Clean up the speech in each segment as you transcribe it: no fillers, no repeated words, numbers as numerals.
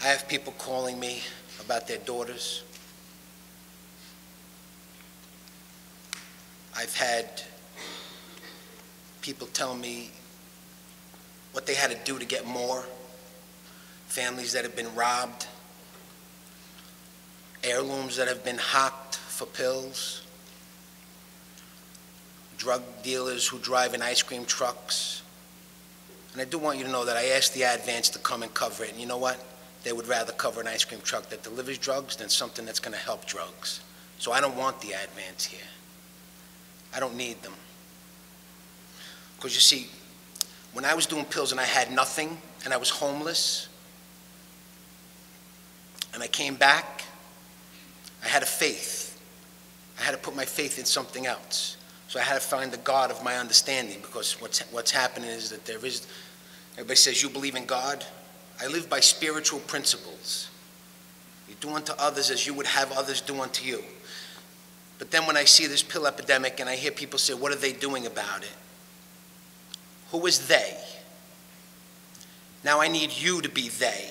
I have people calling me about their daughters. I've had people tell me what they had to do to get more, families that have been robbed, heirlooms that have been hocked for pills, drug dealers who drive in ice cream trucks. And I do want you to know that I asked the Advance to come and cover it, and you know what? They would rather cover an ice cream truck that delivers drugs than something that's going to help drugs. So I don't want the Advance here. I don't need them. Because you see, when I was doing pills and I had nothing and I was homeless and I came back, I had a faith. I had to put my faith in something else. So I had to find the God of my understanding, because what's happening is that everybody says, you believe in God? I live by spiritual principles. You do unto others as you would have others do unto you. But then when I see this pill epidemic and I hear people say, what are they doing about it? Who is they? Now I need you to be they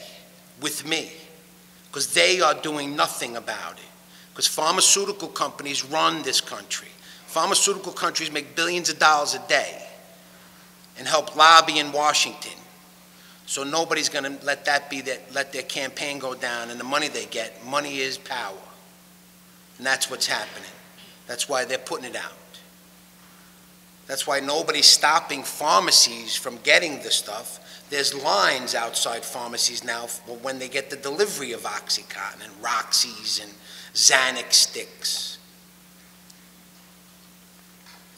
with me, because they are doing nothing about it. Because pharmaceutical companies run this country. Pharmaceutical countries make billions of dollars a day and help lobby in Washington. So nobody's going to let their campaign go down, and the money they get, money is power. And that's what's happening. That's why they're putting it out. That's why nobody's stopping pharmacies from getting the stuff. There's lines outside pharmacies now when they get the delivery of Oxycontin and Roxy's and Xanax sticks.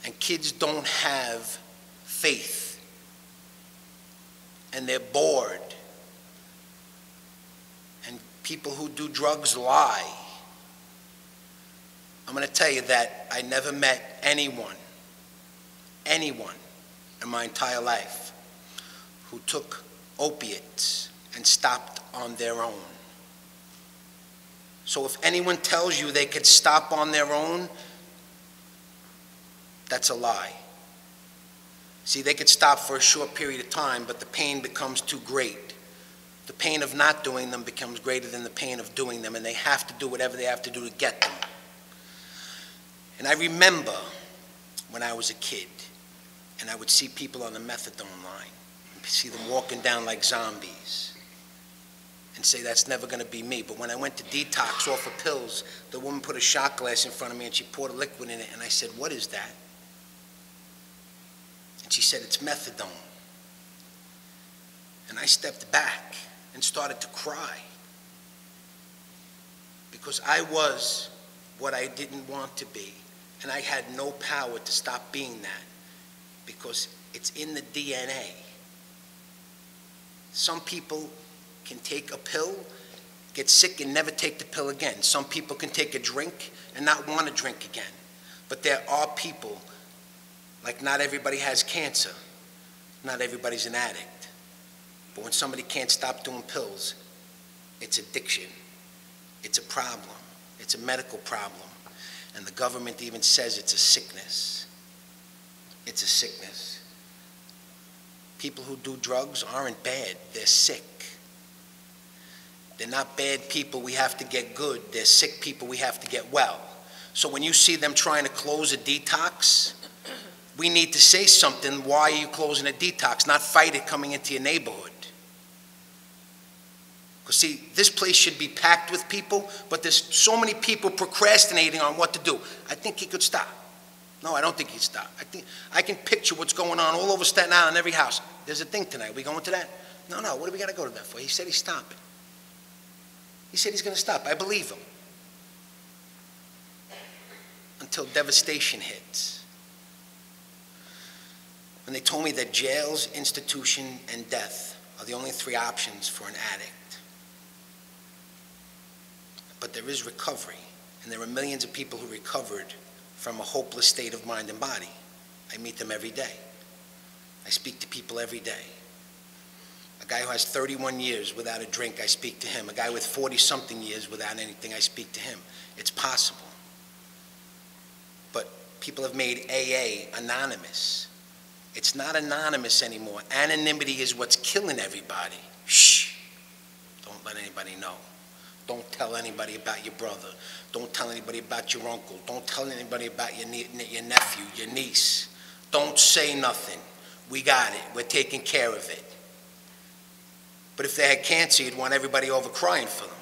And kids don't have faith. And they're bored. And people who do drugs lie. I'm going to tell you that I never met anyone in my entire life who took opiates and stopped on their own. So if anyone tells you they could stop on their own, that's a lie. See, they could stop for a short period of time, but the pain becomes too great. The pain of not doing them becomes greater than the pain of doing them, and they have to do whatever they have to do to get them. And I remember when I was a kid, and I would see people on the methadone line, and see them walking down like zombies, and say, that's never going to be me. But when I went to detox off of pills, the woman put a shot glass in front of me, and she poured a liquid in it, and I said, what is that? And she said, it's methadone. And I stepped back and started to cry, because I was what I didn't want to be, and I had no power to stop being that, because it's in the DNA. Some people can take a pill, get sick, and never take the pill again. Some people can take a drink and not want to drink again. But there are people, like not everybody has cancer, not everybody's an addict. But when somebody can't stop doing pills, it's addiction. It's a problem. It's a medical problem. And the government even says it's a sickness. It's a sickness. People who do drugs aren't bad, they're sick. They're not bad people we have to get good, they're sick people we have to get well. So when you see them trying to close a detox, we need to say something, why are you closing a detox, not fight it coming into your neighborhood. Because see, this place should be packed with people, but there's so many people procrastinating on what to do. I think he could stop. No, I don't think he'd stop. I can picture what's going on all over Staten Island in every house. There's a thing tonight. Are we going to that? No, what do we got to go to that for? He said he's stopping. He said he's going to stop. I believe him. Until devastation hits. When they told me that jails, institution, and death are the only three options for an addict. But there is recovery, and there are millions of people who recovered from a hopeless state of mind and body. I meet them every day. I speak to people every day. A guy who has 31 years without a drink, I speak to him. A guy with 40-something years without anything, I speak to him. It's possible. But people have made AA anonymous. It's not anonymous anymore. Anonymity is what's killing everybody. Shh. Don't let anybody know. Don't tell anybody about your brother. Don't tell anybody about your uncle. Don't tell anybody about your nephew, your niece. Don't say nothing. We got it. We're taking care of it. But if they had cancer, you'd want everybody over crying for them.